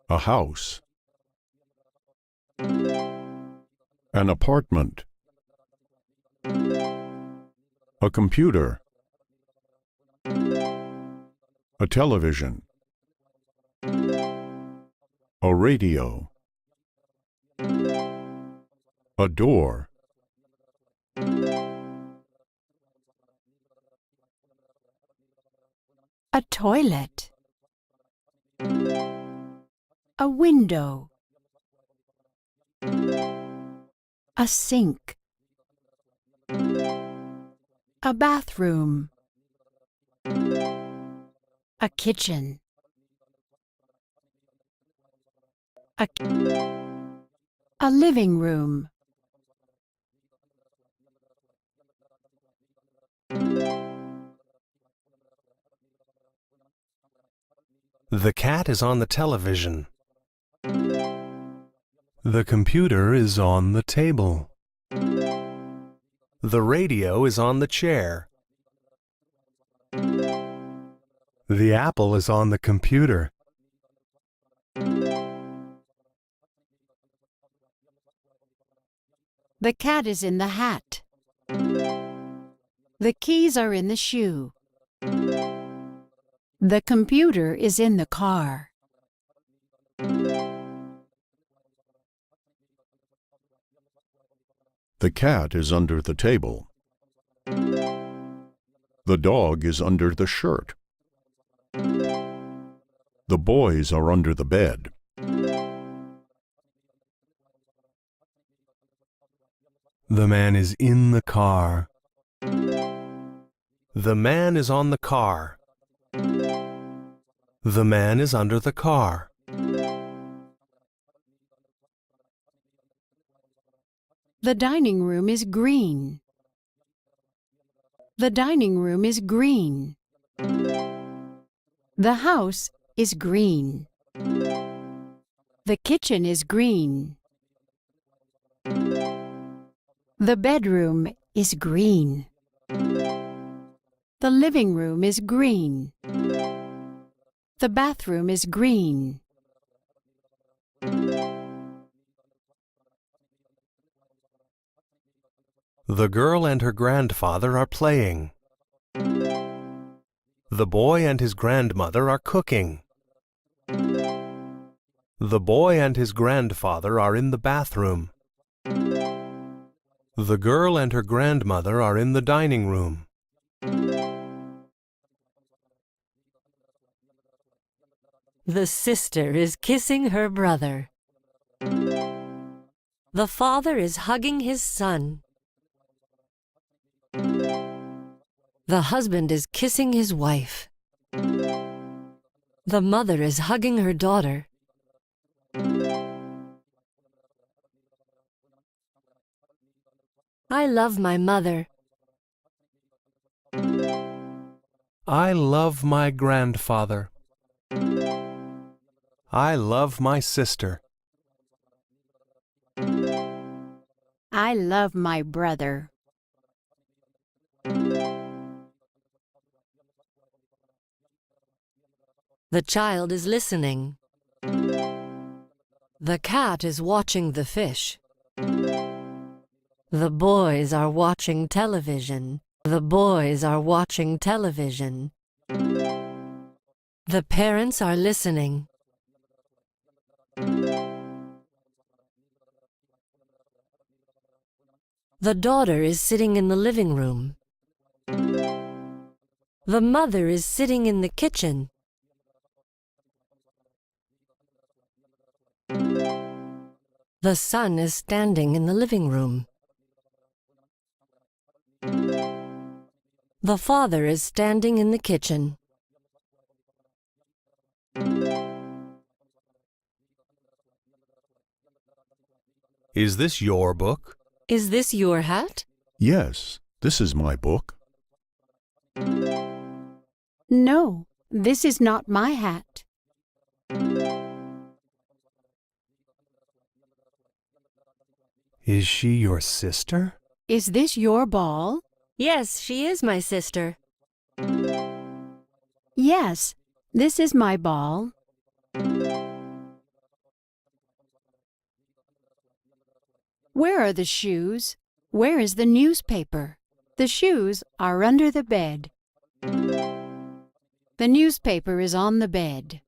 A house. An apartment. A computer. A television. A radio. A door. A toilet. A window. A sink. A bathroom. A kitchen. A living room. The cat is on the television. The computer is on the table. The radio is on the chair. The apple is on the computer. The cat is in the hat. The keys are in the shoe. The computer is in the car. The cat is under the table. The dog is under the shirt. The boys are under the bed. The man is in the car. The man is on the car. The man is under the car. The dining room is green. The dining room is green. The house is green. The kitchen is green. The bedroom is green. The living room is green. The bathroom is green. The girl and her grandfather are playing. The boy and his grandmother are cooking. The boy and his grandfather are in the bathroom. The girl and her grandmother are in the dining room. The sister is kissing her brother. The father is hugging his son. The husband is kissing his wife. The mother is hugging her daughter. I love my mother. I love my grandfather. I love my sister. I love my brother. The child is listening. The cat is watching the fish. The boys are watching television. The boys are watching television. The parents are listening. The daughter is sitting in the living room. The mother is sitting in the kitchen. The son is standing in the living room. The father is standing in the kitchen. Is this your book? Is this your hat? Yes, this is my book. No, this is not my hat. Is she your sister? Is this your ball? Yes, she is my sister. Yes, this is my ball. Where are the shoes? Where is the newspaper? The shoes are under the bed. The newspaper is on the bed.